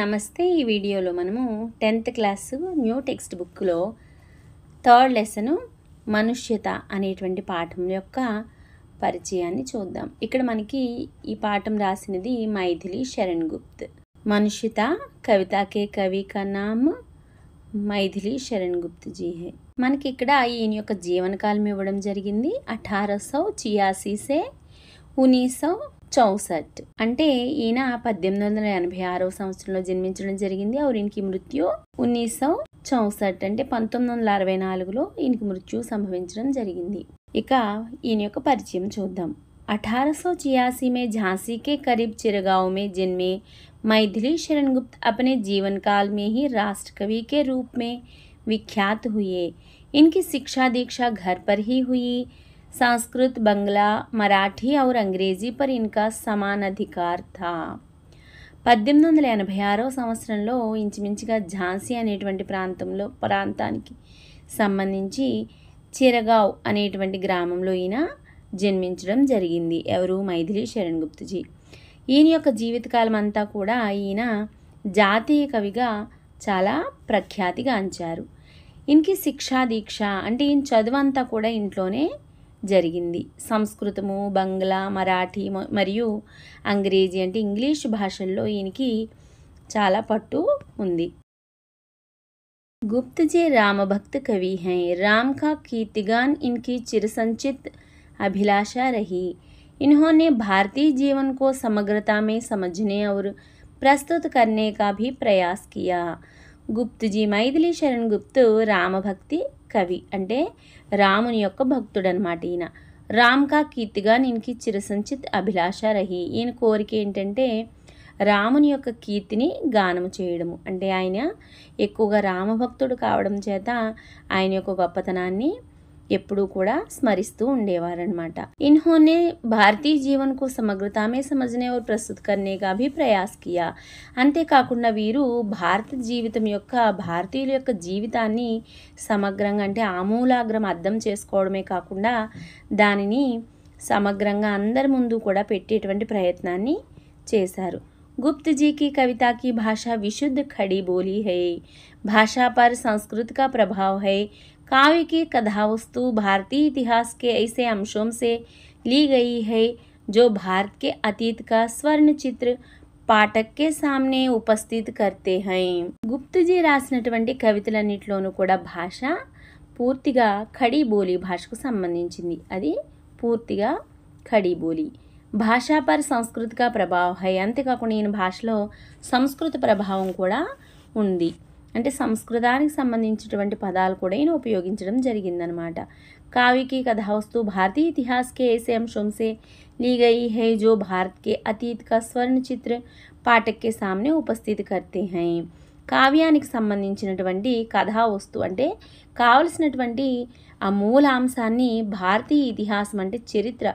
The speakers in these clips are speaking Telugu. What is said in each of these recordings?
నమస్తే. ఈ వీడియోలో మనము 10th క్లాసు న్యూ టెక్స్ట్ బుక్లో థర్డ్ లెసను మనుష్యత అనేటువంటి పాఠం యొక్క పరిచయాన్ని చూద్దాం. ఇక్కడ మనకి ఈ పాఠం రాసినది మైథిలి శరణ్ గుప్త్. మనుష్యత కవితా కే కవి కా నామ్ మైథిలి శరణ్ గుప్త్ జీ హై. మనకి ఇక్కడ ఈయన యొక్క జీవనకాలం ఇవ్వడం జరిగింది 1886 సే 1964. అంటే ఈయన 1886 సంవత్సరంలో జన్మించడం జరిగింది. और इनकी मृत्यु 1964 అంటే 1964లో ఈయనకి మృత్యు సంభవించడం జరిగింది. ఇక ఈయన యొక్క పరిచయం చూద్దాం. 1886 में झांसी के करीब चिरगांव में जन्मे मैथिली शरण गुप्त अपने जीवन काल में ही राष्ट्र कवि के रूप में विख्यात हुए. इनकी शिक्षा दीक्षा घर पर ही हुई. संस्कृत, बंगला, मराठी और अंग्रेजी पर इनका समान अधिकार था. 1886 సంవత్సరంలో ఇంచుమించుగా ఝాన్సీ అనేటువంటి ప్రాంతానికి సంబంధించి చిరగావ్ అనేటువంటి గ్రామంలో ఈయన జన్మించడం జరిగింది. ఎవరు? మైథిలి శరణ్ గుప్తజీ. ఈయన యొక్క జీవితకాలం అంతా కూడా ఈయన జాతీయ కవిగా చాలా ప్రఖ్యాతిగాంచారు. ఈయనకి శిక్షా దీక్ష అంటే ఈయన చదువు అంతా కూడా ఇంట్లోనే జరిగింది. సంస్కృతము, బంగ్లా, మరాఠీ మరియు అంగ్రేజీ అంటే ఇంగ్లీష్ భాషల్లో ఈయనకి చాలా పట్టు ఉంది. गुप्त जी राम भक्त कवि हैं. राम का कीर्तिगान इनकी चिरसंचित अभिलाषा रही. इन्होंने भारतीय जीवन को समग्रता में समझने और प्रस्तुत करने का भी प्रयास किया. गुप्त जी మైథిలి శరణ్ గుప్త్ రామభక్తి కవి అంటే రాముని యొక్క భక్తుడు అనమాట. ఈయన రామ్ కా కీర్తిగా ఇన్కి చిరసంచిత్ అభిలాష రహి. ఈయన కోరిక ఏంటంటే రాముని యొక్క కీర్తిని గానము చేయడము. అంటే ఆయన ఎక్కువగా రామభక్తుడు కావడం చేత ఆయన యొక్క గొప్పతనాన్ని ఎప్పుడూ కూడా స్మరిస్తూ ఉండేవారనమాట. इन्होंने भारतीय जीवन को समग्रता में समझने और प्रस्तुत करने का भी प्रयास किया. అంతేకాకుండా వీరు భారత జీవితం యొక్క భారతీయుల యొక్క జీవితాన్ని సమగ్రంగా అంటే ఆమూలాగ్రం అర్థం చేసుకోవడమే కాకుండా దానిని సమగ్రంగా అందరి ముందు కూడా పెట్టేటువంటి ప్రయత్నాన్ని చేశారు. गुप्त जी की कविता की भाषा विशुद्ध खड़ी बोली है. भाषा पर संस्कृत का प्रभाव है. काव्य की कथावस्तु भारतीय इतिहास के ऐसे अंशों से ली गई है जो भारत के अतीत का स्वर्ण चित्र పాఠక్ కే సామ్నే ఉపస్థిత్ కర్తే హై. గుప్తజీ రాసినటువంటి కవితలన్నిటిలోనూ కూడా భాష పూర్తిగా ఖడీ బోలీ భాషకు సంబంధించింది. అది పూర్తిగా ఖడీ బోలీ. భాషా పర్ సంస్కృతిక ప్రభావం హై. అంతేకాకుండా ఈయన భాషలో సంస్కృత ప్రభావం కూడా ఉంది. అంటే సంస్కృతానికి సంబంధించినటువంటి పదాలు కూడా ఈయన ఉపయోగించడం జరిగిందనమాట. కావ్యకి కథావస్తు భారతీయ ఇతిహాస్ కే ऐसे अंशों से ली गई है जो भारत के अतीत का स्वर्ण चित्र पाठक के सामने उपस्थित करते हैं. కావ్యానికి సంబంధించినటువంటి కథావస్తు అంటే కావలసినటువంటి ఆ మూలాంశాన్ని భారతీయ ఇతిహాసం అంటే చరిత్ర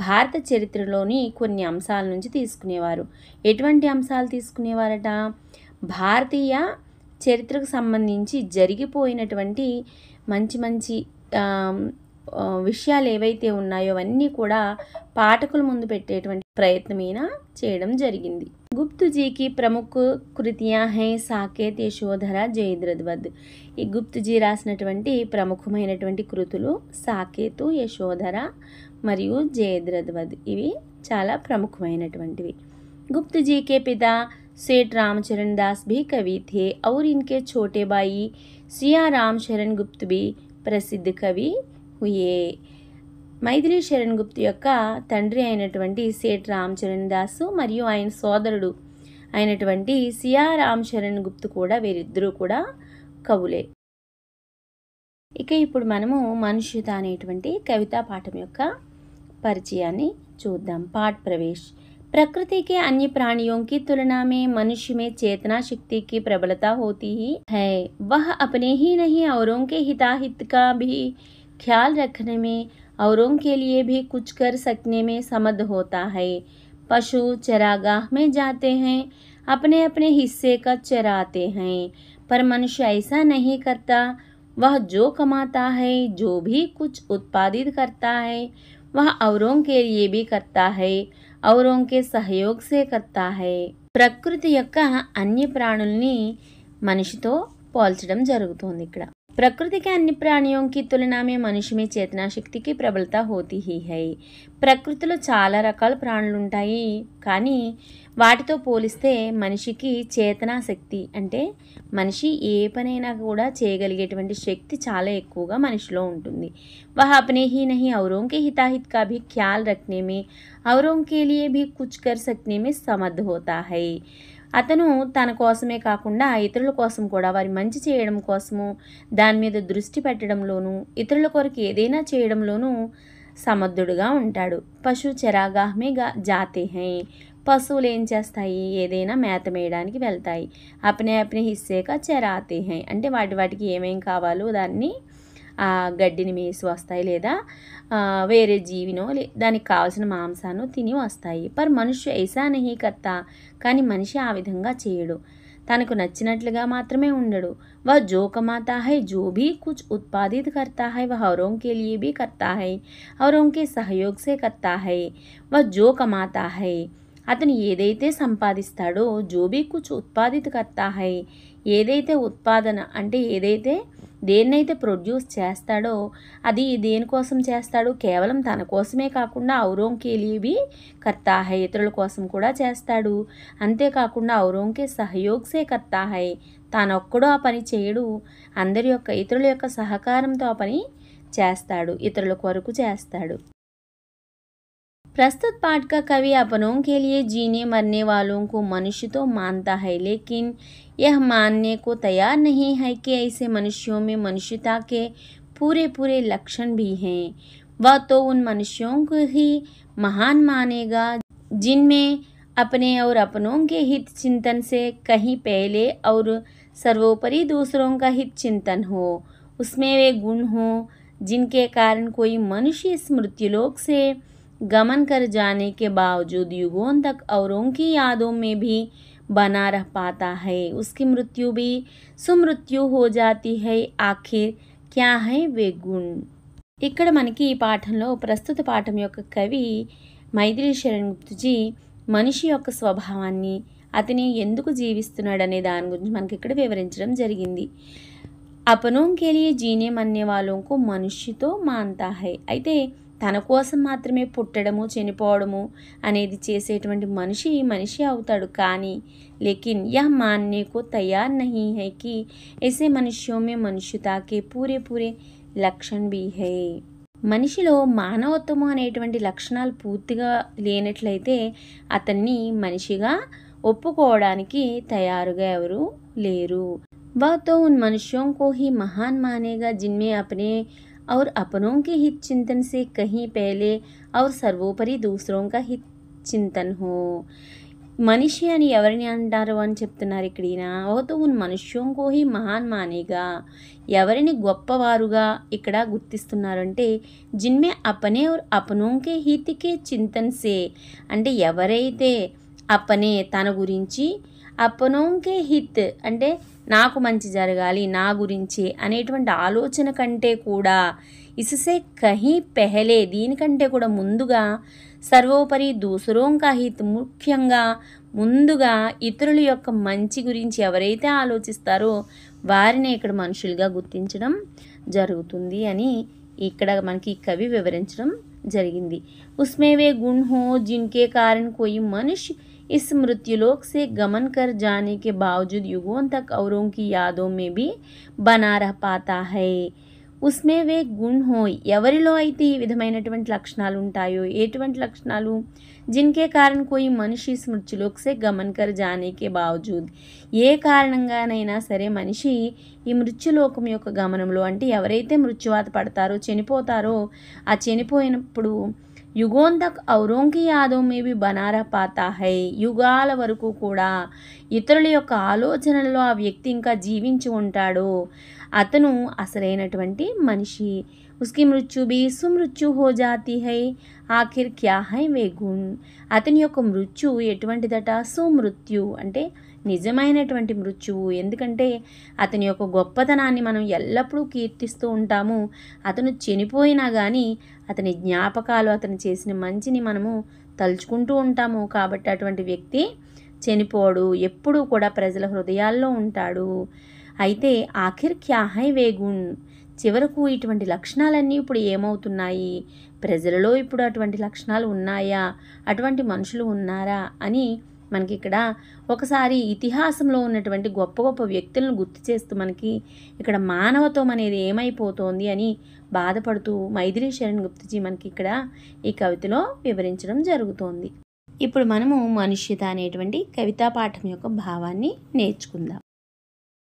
భారత చరిత్రలోని కొన్ని అంశాల నుంచి తీసుకునేవారు. ఎటువంటి అంశాలు తీసుకునేవారట? భారతీయ చరిత్రకు సంబంధించి జరిగిపోయినటువంటి మంచి మంచి విషయాలు ఏవైతే ఉన్నాయో అవన్నీ కూడా పాఠకుల ముందు పెట్టేటువంటి ప్రయత్నమైనా చేయడం జరిగింది. గుప్తుజీకి ప్రముఖ కృతియా హై సాకేత్, యశోధర, జయద్రథ్. ఈ గుప్తుజీ రాసినటువంటి ప్రముఖమైనటువంటి కృతులు సాకేతు, యశోధర మరియు జయద్రథ్. ఇవి చాలా ప్రముఖమైనటువంటివి. గుప్తుజీ కే పితా सेठ रामचरण दास भी कवि थे और इनके छोटे भाई सिया राम शरण गुप्त भी प्रसिद्ध कवि हुए. మైథిలి శరణ్ గుప్త్ యొక్క తండ్రి అయినటువంటి సేఠ్ రామచరణ్ దాసు మరియు ఆయన సోదరుడు అయినటువంటి సియా రామ్ శరణ్ గుప్త్ కూడా వీరిద్దరూ కూడా కవులే. ఇక ఇప్పుడు మనము మనుష్యత అనేటువంటి కవితా పాఠం యొక్క పరిచయాన్ని చూద్దాం. పాఠ్ ప్రవేశ్. प्रकृति के अन्य प्राणियों की तुलना में मनुष्य में चेतना शक्ति की प्रबलता होती ही है. वह अपने ही नहीं औरों के हिताहित का भी ख्याल रखने में औरों के लिए भी कुछ कर सकने में समर्थ होता है. पशु चरागाह में जाते हैं, अपने अपने हिस्से का चराते हैं, पर मनुष्य ऐसा नहीं करता. वह जो कमाता है, जो भी कुछ उत्पादित करता है, वह औरों के लिए भी करता है, औरों के सहयोग से करता है. ప్రకృతి యొక్క అన్ని ప్రాణుల్ని మనిషితో పోల్చడం జరుగుతోంది ఇక్కడ। प्रकृति के अन्य प्राणियों की तुलना में मनुष्य में चेतना शक्ति की प्रबलता होती ही है। ప్రకృతిలో చాలా రకాల ప్రాణులు ఉంటాయి, కానీ వాటితో పోలిస్తే మనిషికి చేతనా శక్తి అంటే మనిషి ఏ పనైనా కూడా చేయగలిగేటువంటి శక్తి చాలా ఎక్కువగా మనిషిలో ఉంటుంది। वह अपने ही नहीं औरों के हिताहित का भी ख्याल रखने में, औरों के लिए भी कुछ कर सकने में समर्थ होता है। అతను తన కోసమే కాకుండా ఇతరుల కోసం కూడా వారి మంచి చేయడం కోసము దాని మీద దృష్టి పెట్టడంలోనూ ఇతరుల కొరకు ఏదైనా చేయడంలోనూ సమర్థుడుగా ఉంటాడు। పశు చరాగాహ్ మే జాతే హై, పశువులు ఏం చేస్తాయి, ఏదైనా మేత మేయడానికి వెళ్తాయి। అప్నే అప్నే హిస్సేగా చరాతే హై అంటే వాటికి ఏమేం కావాలో దాన్ని గడ్డిని మేసి వస్తాయి, లేదా వేరే జీవినో దానికి కావాల్సిన మాంసాను తిని వస్తాయి। పర్ మనుష్య ఐసా నహీ కర్తా, కానీ మనిషి ఆ విధంగా చేయడు, తనకు నచ్చినట్లుగా మాత్రమే ఉండడు। वह जो कमाता है, जो भी कुछ उत्पादित करता है, वह औरों के लिए भी करता है, औरों के सहयोग से करता है। वह जो कमाता है, అతను ఏదైతే సంపాదిస్తాడో, जो भी कुछ उत्पादित करता है, ఏదైతే ఉత్పాదన అంటే ఏదైతే దేన్నైతే ప్రొడ్యూస్ చేస్తాడో అది దేనికోసం చేస్తాడు, కేవలం తన కోసమే కాకుండా ఔరోం కే లియే భీ కర్తా హై, ఇతరుల కోసం కూడా చేస్తాడు। అంతేకాకుండా ఔరోం కే సహయోగ్ సే కర్తా హై, తానొక్కడో ఆ పని చేయడు, అందరి యొక్క ఇతరుల యొక్క సహకారంతో ఆ పని చేస్తాడు, ఇతరుల కొరకు చేస్తాడు। प्रस्तुत पाठ का कवि अपनों के लिए जीने मरने वालों को मनुष्य तो मानता है, लेकिन यह मानने को तैयार नहीं है कि ऐसे मनुष्यों में मनुष्यता के पूरे पूरे लक्षण भी हैं। वह तो उन मनुष्यों को ही महान मानेगा जिनमें अपने और अपनों के हित चिंतन से कहीं पहले और सर्वोपरि दूसरों का हित चिंतन हो। उसमें वे गुण हों जिनके कारण कोई मनुष्य इस मृत्युलोक से गमन कर जाने के बावजूद युगों तक औरों की यादों में भी बना रह पाता है। उसकी मृत्यु भी सुमृत्यु हो जाती है। आखिर क्या है वे गुण? ఇక్కడ మనకి ఈ పాఠంలో ప్రస్తుత పాఠం యొక్క కవి మైథిలి శరణ్ గుప్తుజీ మనిషి యొక్క స్వభావాన్ని, అతని ఎందుకు జీవిస్తున్నాడనే దాని గురించి మనకి ఇక్కడ వివరించడం జరిగింది। अपनों के लिए जीने मरने वालों को मनुष्य तो मानता है, అయితే తన కోసం మాత్రమే పుట్టడము చనిపోవడము అనేది చేసేటువంటి మనిషి అవుతాడు, కానీ లేకిన్ యహ్ మాన్నే కో తయార్ నహీ హై కి ऐसे मनुष्यों में मनुष्यता के पूरे पूरे లక్షణ్ భీ హై। మనిషిలో మానవత్వము అనేటువంటి లక్షణాలు పూర్తిగా లేనట్లయితే అతన్ని మనిషిగా ఒప్పుకోవడానికి తయారుగా ఎవరు లేరు। वह तो उन मनुष्यों को ही महान मानेगा जिनमें अपने और अपनों के हित चिंतन से कहीं पहले और सर्वोपरि दूसरों का हित चिंतन हो। మనిషి అని ఎవరిని అంటారు అని చెప్తున్నారు ఇక్కడ ఈయన। ఓతో ఉన్ మనుష్యోం కో హీ మహాన్ మానేగా, ఎవరిని గొప్పవారుగా ఇక్కడ గుర్తిస్తున్నారంటే జిన్మే అపనే और अपनों के हित के चिंतन से అంటే ఎవరైతే అపనే తన గురించి, अपनों के हित అంటే నాకు మంచి జరగాలి నా గురించి అనేటువంటి ఆలోచన కంటే కూడా, ఇససే కహీ పెహలే దీనికంటే కూడా ముందుగా, సర్వోపరి దూసరోం కా హిత్ ముఖ్యంగా ముందుగా ఇతరుల యొక్క మంచి గురించి ఎవరైతే ఆలోచిస్తారో వారిని ఇక్కడ మనుషులుగా గుర్తించడం జరుగుతుంది అని ఇక్కడ మనకి కవి వివరించడం జరిగింది। ఉస్మే వే గుణ్ హో జిన్కే కారణ్ కోయి మనుష్య इस मृत्युलोक से गमन कर जाने के बावजूद युगों तक औरों की यादों में भी बना रह पाता है। उसमें वे गुण हो ఎవరిలో అయితే ఈ విధమైనటువంటి లక్షణాలు ఉంటాయో, ఎటువంటి లక్షణాలు, जिनके कारण कोई मनुष्य इस मृत्युलोक से गमन कर जाने के बावजूद ఏ కారణంగానైనా సరే మనిషి ఈ మృత్యులోకం యొక్క గమనంలో అంటే ఎవరైతే మృత్యువాత పడతారో చనిపోతారో ఆ చనిపోయినప్పుడు యుగోం తక్ ఔరోం కి యాదోం మే భీ బనా రహ్ పాతా హై, యుగాల వరకు కూడా ఇతరుల యొక్క ఆలోచనలలో ఆ వ్యక్తి ఇంకా జీవించి ఉంటాడు, అతను అసలైనటువంటి మనిషి। उसकी मृत्यु भी सुमृत्यु हो जाती है। आखिर क्या है वे गुण? అతని యొక్క మృత్యు ఎటువంటిదట? సుమృత్యు అంటే నిజమైనటువంటి మృత్యువు। ఎందుకంటే అతని యొక్క గొప్పతనాన్ని మనం ఎల్లప్పుడూ కీర్తిస్తూ ఉంటాము, అతను చనిపోయినా కానీ అతని జ్ఞాపకాలు, అతను చేసిన మంచిని మనము తలుచుకుంటూ ఉంటాము, కాబట్టి అటువంటి వ్యక్తి చనిపోడు, ఎప్పుడూ కూడా ప్రజల హృదయాల్లో ఉంటాడు. అయితే ఆఖిర్ క్యా హై వే గుణ్, చివరకు ఇటువంటి లక్షణాలన్నీ ఇప్పుడు ఏమవుతున్నాయి, ప్రజలలో ఇప్పుడు అటువంటి లక్షణాలు ఉన్నాయా, అటువంటి మనుషులు ఉన్నారా అని మనకి ఇక్కడ ఒకసారి ఇతిహాసంలో ఉన్నటువంటి గొప్ప గొప్ప వ్యక్తులను గుర్తు చేస్తూ మనకి ఇక్కడ మానవత్వం అనేది ఏమైపోతోంది అని బాధపడుతూ మైథిలి శరణ్ గుప్తజీ మనకి ఇక్కడ ఈ కవితలో వివరించడం జరుగుతోంది. ఇప్పుడు మనము మనుష్యత అనేటువంటి కవితా పాఠం యొక్క భావాన్ని నేర్చుకుందాం.